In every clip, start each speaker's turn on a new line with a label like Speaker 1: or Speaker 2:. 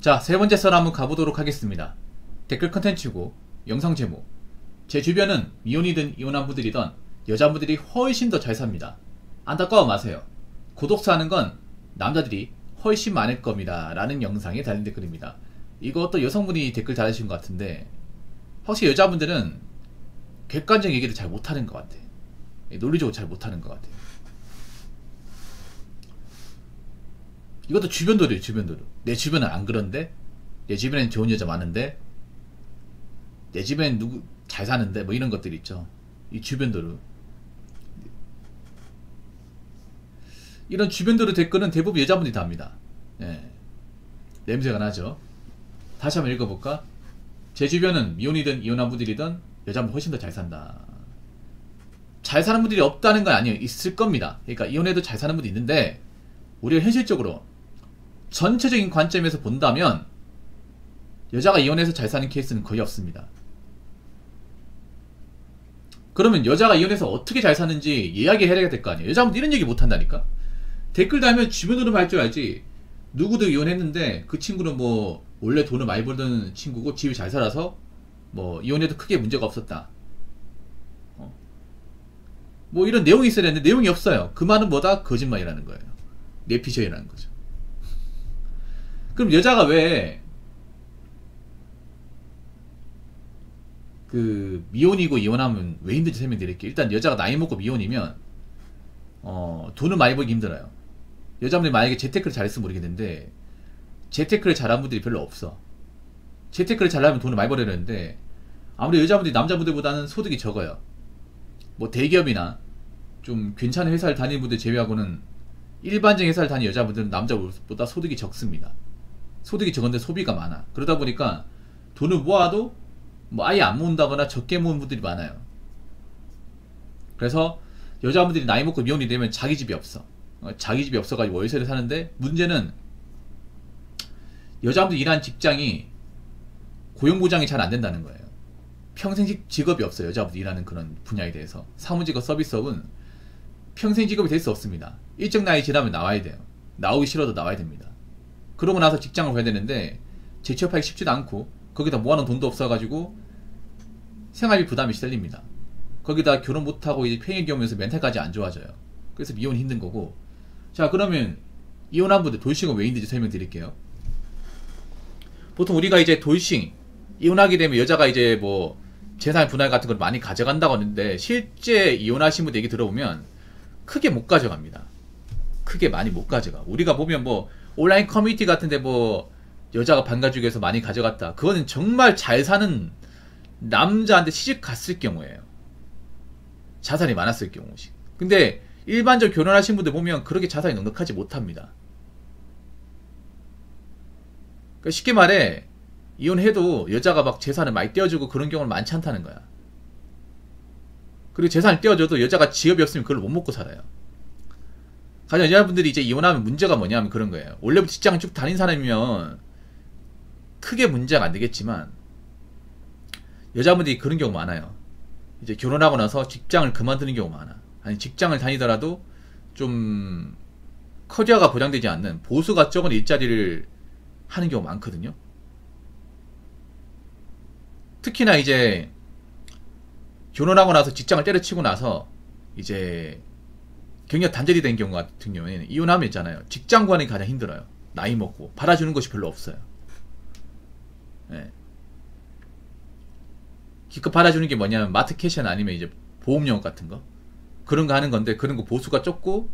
Speaker 1: 자, 세 번째 썰 한번 가보도록 하겠습니다. 댓글 컨텐츠고 영상 제목. 제 주변은 미혼이든 이혼한 분들이든 여자분들이 훨씬 더 잘 삽니다. 안타까워 마세요. 고독사 하는 건 남자들이 훨씬 많을 겁니다 라는 영상에 달린 댓글입니다. 이것도 여성분이 댓글 달으신 것 같은데 확실히 여자분들은 객관적 얘기를 잘 못하는 것 같아. 논리적으로 잘 못하는 것 같아. 이것도 주변도래요. 주변도로. 내 주변은 안 그런데, 내 주변엔 좋은 여자 많은데, 내 주변엔 누구 잘 사는데, 뭐 이런 것들이 있죠. 이 주변도로. 이런 주변도로 댓글은 대부분 여자분들이 다 합니다. 예. 냄새가 나죠. 다시 한번 읽어볼까? 제 주변은 미혼이든 이혼한 분들이든 여자분 훨씬 더 잘 산다. 잘 사는 분들이 없다는 건 아니에요. 있을 겁니다. 그러니까 이혼해도 잘 사는 분도 있는데, 우리가 현실적으로 전체적인 관점에서 본다면 여자가 이혼해서 잘 사는 케이스는 거의 없습니다. 그러면 여자가 이혼해서 어떻게 잘 사는지 이야기해야 될 거 아니에요. 여자분들 이런 얘기 못한다니까. 댓글 달면 주변으로 할 줄 알지. 누구도 이혼했는데 그 친구는 뭐 원래 돈을 많이 벌던 친구고 집이 잘 살아서 뭐 이혼해도 크게 문제가 없었다. 뭐 이런 내용이 있어야 되는데 내용이 없어요. 그 말은 뭐다? 거짓말이라는 거예요. 내피셜이라는 거죠. 그럼 여자가 왜 그 미혼이고 이혼하면 왜 힘든지 설명드릴게요. 일단 여자가 나이 먹고 미혼이면 돈을 많이 벌기 힘들어요. 여자분들이 만약에 재테크를 잘했으면 모르겠는데 재테크를 잘한 분들이 별로 없어. 재테크를 잘하면 돈을 많이 벌어야 되는데 아무래도 여자분들이 남자분들보다는 소득이 적어요. 뭐 대기업이나 좀 괜찮은 회사를 다니는 분들 제외하고는 일반적인 회사를 다니는 여자분들은 남자보다 소득이 적습니다. 소득이 적은데 소비가 많아. 그러다 보니까 돈을 모아도 뭐 아예 안 모은다거나 적게 모은 분들이 많아요. 그래서 여자분들이 나이 먹고 미혼이 되면 자기 집이 없어. 자기 집이 없어가지고 월세를 사는데 문제는 여자분들이 일하는 직장이 고용보장이 잘 안 된다는 거예요. 평생 직업이 없어요. 여자분들이 일하는 그런 분야에 대해서. 사무직업, 서비스업은 평생 직업이 될 수 없습니다. 일정 나이 지나면 나와야 돼요. 나오기 싫어도 나와야 됩니다. 그러고 나서 직장을 가야 되는데 재취업하기 쉽지도 않고 거기다 모아놓은 돈도 없어가지고 생활비 부담이 시달립니다. 거기다 결혼 못하고 이제 팽이기 오면서 멘탈까지 안 좋아져요. 그래서 미혼이 힘든 거고. 자, 그러면 이혼한 분들 돌싱은 왜 힘든지 설명드릴게요. 보통 우리가 이제 돌싱 이혼하게 되면 여자가 이제 뭐 재산 분할 같은 걸 많이 가져간다고 하는데 실제 이혼하신 분들 얘기 들어보면 크게 못 가져갑니다. 크게 많이 못 가져가. 우리가 보면 뭐 온라인 커뮤니티 같은데 뭐 여자가 반가족에서 많이 가져갔다. 그거는 정말 잘 사는 남자한테 시집 갔을 경우에요. 자산이 많았을 경우지. 근데 일반적으로 결혼하신 분들 보면 그렇게 자산이 넉넉하지 못합니다. 그러니까 쉽게 말해 이혼해도 여자가 막 재산을 많이 떼어주고 그런 경우는 많지 않다는 거야. 그리고 재산을 떼어줘도 여자가 직업이 없으면 그걸 못 먹고 살아요. 가장 여자분들이 이제 이혼하면 문제가 뭐냐면 그런 거예요. 원래부터 직장을 쭉 다닌 사람이면 크게 문제가 안 되겠지만 여자분들이 그런 경우 많아요. 이제 결혼하고 나서 직장을 그만두는 경우 많아. 아니 직장을 다니더라도 좀 커리어가 보장되지 않는 보수가 적은 일자리를 하는 경우 많거든요. 특히나 이제 결혼하고 나서 직장을 때려치고 나서 이제 경력 단절이 된 경우 같은 경우에는 이혼하면 있잖아요. 직장 구하는 게 가장 힘들어요. 나이 먹고 받아주는 것이 별로 없어요. 예. 기껏 받아주는 게 뭐냐면 마트캐시나 아니면 이제 보험용 같은 거 그런 거 하는 건데 그런 거 보수가 적고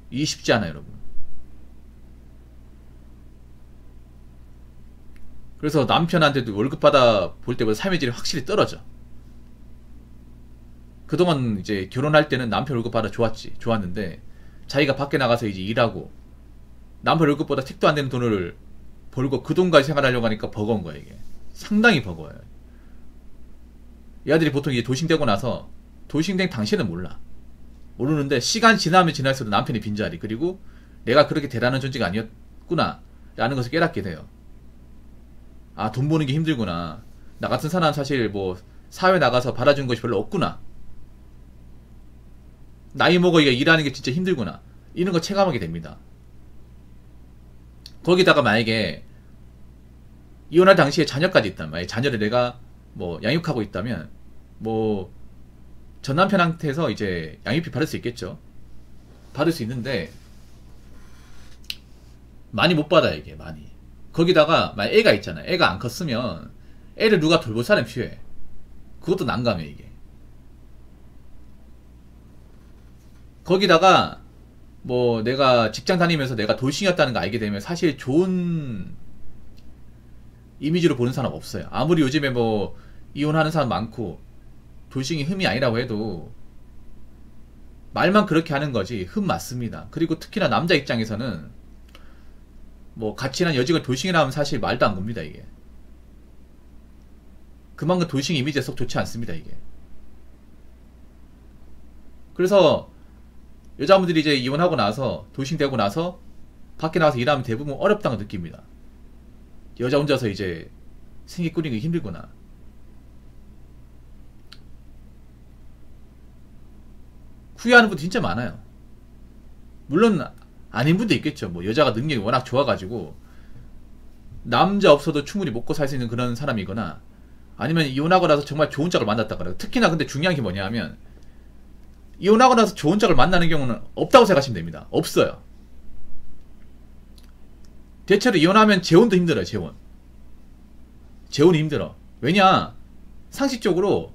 Speaker 1: 이게 쉽지 않아요, 여러분. 그래서 남편한테도 월급 받아 볼 때보다 삶의 질이 확실히 떨어져. 그동안 이제 결혼할 때는 남편 월급 받아 좋았는데 자기가 밖에 나가서 이제 일하고 남편 월급보다 택도 안 되는 돈을 벌고 그 돈까지 생활하려고 하니까 버거운 거야. 이게 상당히 버거워요. 얘들이 보통 이제 돌싱되고 나서 돌싱된 당시에는 모르는데 시간 지나면 지날수록 남편이 빈자리 그리고 내가 그렇게 대단한 존재가 아니었구나 라는 것을 깨닫게 돼요. 아, 돈 버는 게 힘들구나. 나 같은 사람 사실 뭐 사회 나가서 받아주는 것이 별로 없구나. 나이 먹어이가 일하는 게 진짜 힘들구나. 이런 거 체감하게 됩니다. 거기다가 만약에 이혼할 당시에 자녀까지 있단 말이에요. 자녀를 내가 뭐 양육하고 있다면 뭐 전 남편한테서 이제 양육비 받을 수 있겠죠. 받을 수 있는데 많이 못 받아요, 이게. 많이. 거기다가 만약 애가 있잖아요. 애가 안 컸으면 애를 누가 돌볼 사람이 필요해. 그것도 난감해, 이게. 거기다가 뭐 내가 직장 다니면서 내가 돌싱이었다는 거 알게 되면 사실 좋은 이미지로 보는 사람 없어요. 아무리 요즘에 뭐 이혼하는 사람 많고 돌싱이 흠이 아니라고 해도 말만 그렇게 하는 거지 흠 맞습니다. 그리고 특히나 남자 입장에서는 뭐 같이 난 여직을 돌싱이라 하면 사실 말도 안 겁니다, 이게. 그만큼 돌싱 이미지가 썩 좋지 않습니다, 이게. 그래서 여자분들이 이제 이혼하고 나서 돌싱 되고 나서 밖에 나가서 일하면 대부분 어렵다고 느낍니다. 여자 혼자서 이제 생계 꾸리기 힘들구나. 후회하는 분도 진짜 많아요. 물론 아닌 분도 있겠죠. 뭐 여자가 능력이 워낙 좋아가지고 남자 없어도 충분히 먹고 살 수 있는 그런 사람이거나 아니면 이혼하고 나서 정말 좋은 짝을 만났다거나. 특히나 근데 중요한 게 뭐냐 하면 이혼하고 나서 좋은 짝을 만나는 경우는 없다고 생각하시면 됩니다. 없어요. 대체로 이혼하면 재혼도 힘들어요. 재혼이 힘들어. 왜냐, 상식적으로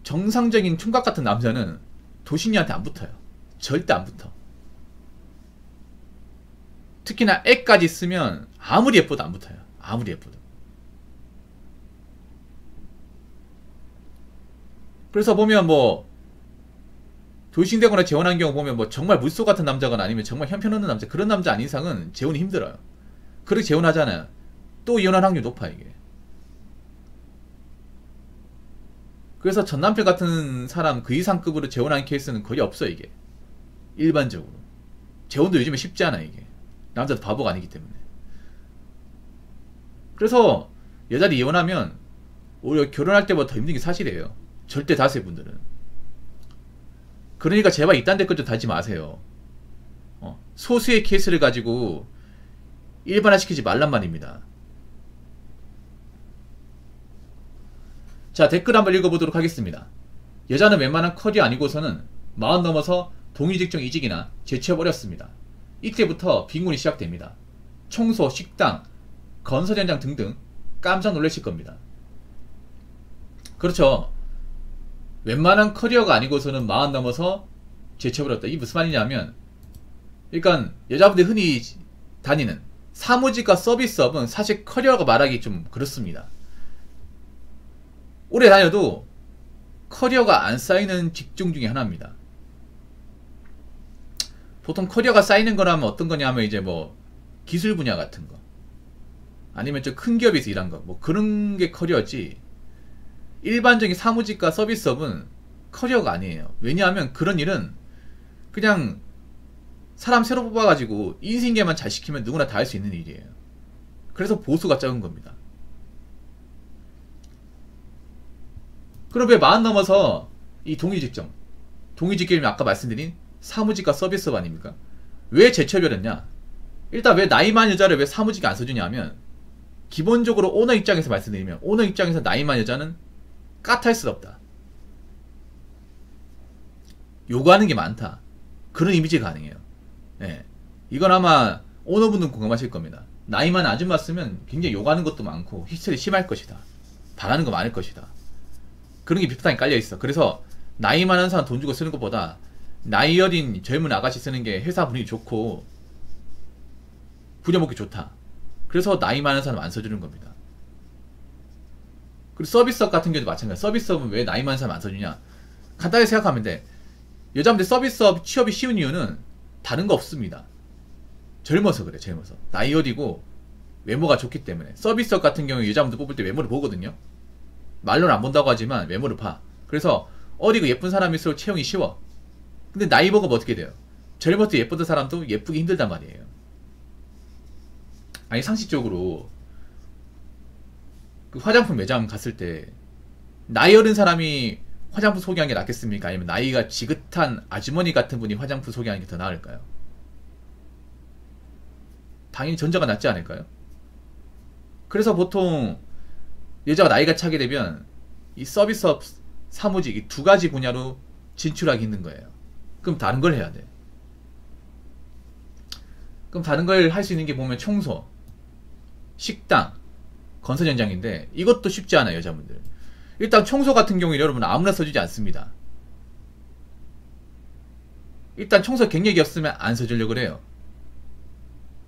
Speaker 1: 정상적인 총각 같은 남자는 도신이한테 안 붙어요. 절대 안 붙어. 특히나 애까지 있으면 아무리 예뻐도 안 붙어요. 아무리 예뻐도. 그래서 보면 뭐 돌싱되거나 재혼한 경우 보면 뭐 정말 물소 같은 남자거나 아니면 정말 형편없는 남자, 그런 남자 아닌 이상은 재혼이 힘들어요. 그렇게 재혼하잖아요. 또 이혼할 확률이 높아, 이게. 그래서 전남편 같은 사람 그 이상급으로 재혼한 케이스는 거의 없어, 이게. 일반적으로. 재혼도 요즘에 쉽지 않아, 이게. 남자도 바보가 아니기 때문에. 그래서 여자들이 이혼하면 오히려 결혼할 때보다 더 힘든 게 사실이에요. 절대 다수의 분들은. 그러니까 제발 이딴 댓글 좀 달지 마세요. 소수의 케이스를 가지고 일반화시키지 말란 말입니다. 자, 댓글 한번 읽어보도록 하겠습니다. 여자는 웬만한 커리어 아니고서는 40 넘어서 동의직종 이직이나 재취업 어렵습니다. 이때부터 빈곤이 시작됩니다. 청소, 식당, 건설 현장 등등 깜짝 놀라실 겁니다. 그렇죠. 웬만한 커리어가 아니고서는 40 넘어서 재취업을 어렵다. 이게 무슨 말이냐면, 그러니까 여자분들이 흔히 다니는 사무직과 서비스업은 사실 커리어가 말하기 좀 그렇습니다. 오래 다녀도 커리어가 안 쌓이는 직종 중에 하나입니다. 보통 커리어가 쌓이는 거라면 어떤 거냐면 이제 뭐 기술 분야 같은 거, 아니면 좀 큰 기업에서 일한 거, 뭐 그런 게 커리어지, 일반적인 사무직과 서비스업은 커리어가 아니에요. 왜냐하면 그런 일은 그냥 사람 새로 뽑아가지고 인수인계만 잘 시키면 누구나 다 할 수 있는 일이에요. 그래서 보수가 적은 겁니다. 그럼 왜 40 넘어서 이 동의직종이면 아까 말씀드린 사무직과 서비스업 아닙니까? 왜 재취업을 했냐? 일단 왜 나이 많은 여자를 왜 사무직에 안 써주냐 하면, 기본적으로 오너 입장에서 말씀드리면, 오너 입장에서 나이 많은 여자는 까탈스럽다, 요구하는 게 많다, 그런 이미지가 가능해요. 예. 이건 아마 오너분은 공감하실 겁니다. 나이 많은 아줌마 쓰면 굉장히 요구하는 것도 많고 히스테리 심할 것이다, 바라는 거 많을 것이다, 그런 게 비슷하게 깔려있어. 그래서 나이 많은 사람 돈 주고 쓰는 것보다 나이 어린 젊은 아가씨 쓰는 게 회사 분위기 좋고 부려먹기 좋다. 그래서 나이 많은 사람 안 써주는 겁니다. 그리고 서비스업 같은 경우도 마찬가지야. 서비스업은 왜 나이 많은 사람 안 써주냐? 간단하게 생각하면 돼. 여자분들 서비스업 취업이 쉬운 이유는 다른 거 없습니다. 젊어서 그래. 젊어서. 나이 어리고 외모가 좋기 때문에. 서비스업 같은 경우에 여자분들 뽑을 때 외모를 보거든요. 말로는 안 본다고 하지만 외모를 봐. 그래서 어리고 예쁜 사람일수록 채용이 쉬워. 근데 나이 먹으면 어떻게 돼요? 젊어서 예쁘던 사람도 예쁘기 힘들단 말이에요. 아니, 상식적으로 그 화장품 매장 갔을 때 나이 어린 사람이 화장품 소개하는 게 낫겠습니까? 아니면 나이가 지긋한 아주머니 같은 분이 화장품 소개하는 게 더 나을까요? 당연히 전자가 낫지 않을까요? 그래서 보통 여자가 나이가 차게 되면 이 서비스업, 사무직 이 두 가지 분야로 진출하기 힘든 거예요. 그럼 다른 걸 해야 돼. 그럼 다른 걸 할 수 있는 게 보면 청소, 식당, 건설 현장인데 이것도 쉽지 않아요, 여자분들. 일단 청소 같은 경우에 여러분 아무나 써주지 않습니다. 일단 청소 경력이 없으면 안 써주려고 그래요.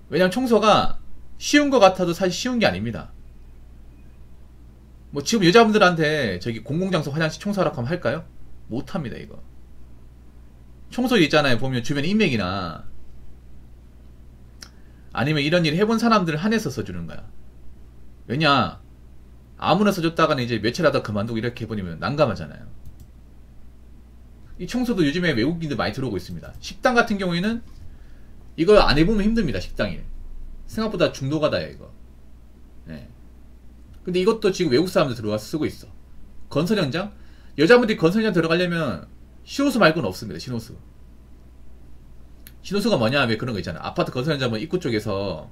Speaker 1: 왜냐면 청소가 쉬운 것 같아도 사실 쉬운 게 아닙니다. 뭐 지금 여자분들한테 저기 공공장소 화장실 청소하라고 하면 할까요? 못합니다 이거. 청소 있잖아요, 보면 주변 인맥이나 아니면 이런 일 해본 사람들 한해서 써주는 거야. 왜냐, 아무나 써줬다가는 이제 며칠 하다 그만두고 이렇게 해버리면 난감하잖아요. 이 청소도 요즘에 외국인들 많이 들어오고 있습니다. 식당 같은 경우에는 이걸 안 해보면 힘듭니다. 식당일 생각보다 중노가다야 이거. 네. 근데 이것도 지금 외국 사람들 들어와서 쓰고 있어. 건설 현장? 여자분들이 건설 현장 들어가려면 신호수 말고는 없습니다. 신호수. 신호수가 뭐냐, 왜 그런 거 있잖아. 아파트 건설 현장 입구 쪽에서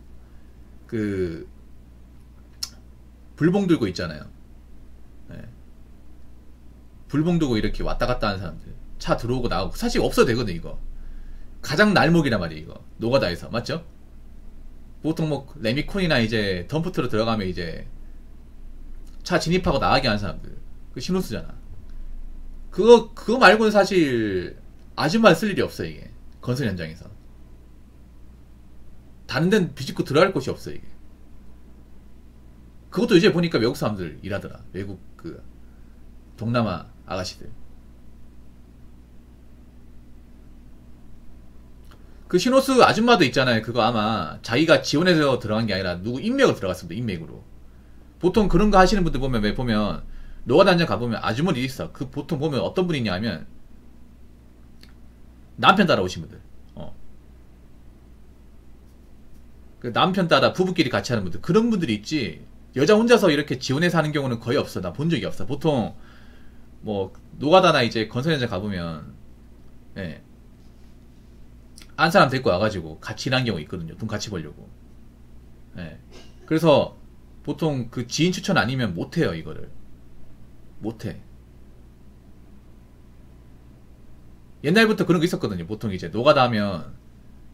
Speaker 1: 그 불봉 들고 있잖아요. 네. 불봉 들고 이렇게 왔다 갔다 하는 사람들, 차 들어오고 나오고 사실 없어도 되거든 이거. 가장 날목이란 말이에요 이거, 노가다에서. 맞죠? 보통 뭐 레미콘이나 이제 덤프트로 들어가면 이제 차 진입하고 나가게 하는 사람들, 그 신호수잖아. 그거 말고는 사실 아줌마 쓸 일이 없어 이게. 건설 현장에서 다른 데는 비집고 들어갈 곳이 없어 이게. 그것도 이제 보니까 외국 사람들 일하더라. 외국 그 동남아 아가씨들. 그 신호수 아줌마도 있잖아요. 그거 아마 자기가 지원해서 들어간 게 아니라 누구 인맥으로 들어갔습니다. 인맥으로. 보통 그런 거 하시는 분들 보면, 왜 보면 노가다 현장 가보면 아주머니 있어. 그 보통 보면 어떤 분이냐 하면 남편 따라오신 분들. 그 남편 따라 부부끼리 같이 하는 분들, 그런 분들이 있지. 여자 혼자서 이렇게 지원해서 하는 경우는 거의 없어. 나 본 적이 없어. 보통 뭐 노가다나 이제 건설 현장 가보면, 예, 안 사람 데리고 와가지고 같이 일하는 경우 있거든요. 돈 같이 벌려고. 예. 그래서 보통 그 지인 추천 아니면 못해요. 이거를 못해. 옛날부터 그런 거 있었거든요. 보통 이제 노가다 하면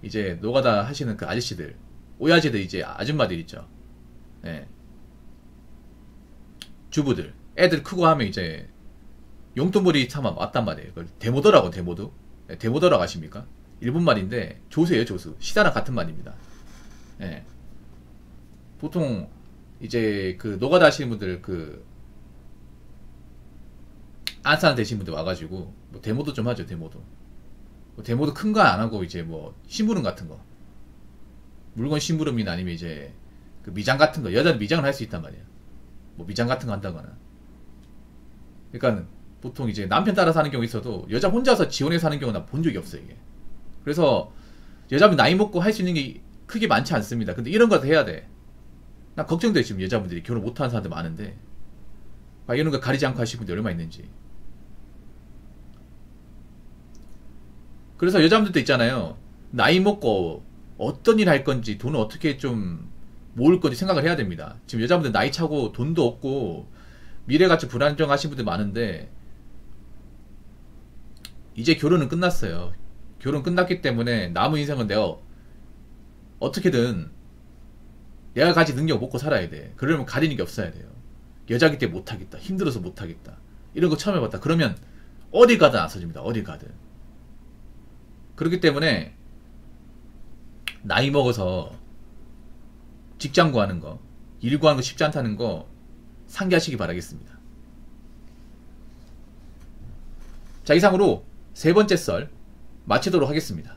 Speaker 1: 이제 노가다 하시는 그 아저씨들, 오야지들, 이제 아줌마들 있죠. 예. 주부들, 애들 크고 하면 이제 용돈벌이 참 왔단 말이에요. 그걸 대모더라고, 대모도. 예, 대모더라고 아십니까? 일본 말인데 조수예요, 조수. 시다랑 같은 말입니다. 예. 보통 이제 그 노가다 하시는 분들, 그 안산 되신 분들 와가지고 뭐 데모도 좀 하죠. 데모도. 뭐 데모도 큰 거 안 하고 이제 뭐 심부름 같은 거, 물건 심부름이나 아니면 이제 그 미장 같은 거, 여자는 미장을 할 수 있단 말이야. 뭐 미장 같은 거 한다거나. 그러니까 보통 이제 남편 따라 사는 경우 있어도 여자 혼자서 지원해서 사는 경우는 본 적이 없어요 이게. 그래서 여자분 나이 먹고 할 수 있는 게 크게 많지 않습니다. 근데 이런 거 해야 돼. 나 걱정돼. 지금 여자분들이 결혼 못하는 사람들 많은데, 이런 거 가리지 않고 하시는 분들 얼마나 있는지. 그래서 여자분들도 있잖아요. 나이 먹고 어떤 일 할 건지, 돈을 어떻게 좀 모을 건지 생각을 해야 됩니다. 지금 여자분들 나이 차고 돈도 없고 미래같이 불안정하신 분들 많은데, 이제 결혼은 끝났어요. 결혼 끝났기 때문에 남은 인생은 내가 어떻게든 내가 가진 능력 먹고 살아야 돼. 그러려면 가리는 게 없어야 돼요. 여자기 때문에 못하겠다, 힘들어서 못하겠다, 이런 거 처음 해봤다 그러면 어디 가든 안 써줍니다. 어디 가든. 그렇기 때문에 나이 먹어서 직장 구하는 거, 일 구하는 거 쉽지 않다는 거 상기하시기 바라겠습니다. 자, 이상으로 세 번째 썰 마치도록 하겠습니다.